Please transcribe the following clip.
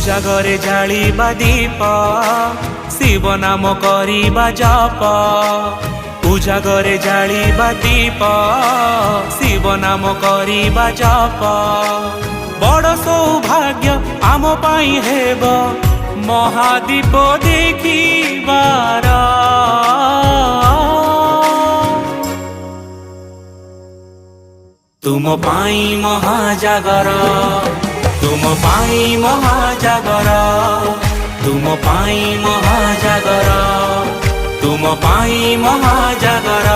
पूजा घरे जालिबा दीप शिव नाम करिबा जप। पूजा घरे जालिबा दीप शिव नाम करिबा जप। बड़ सौभाग्य आम पाई हेब महादीप देखिबार। तुम पाई महाजागर, तुम पाई महाजागर, तुम पाई महाजागर, तुम पाई महाजागर।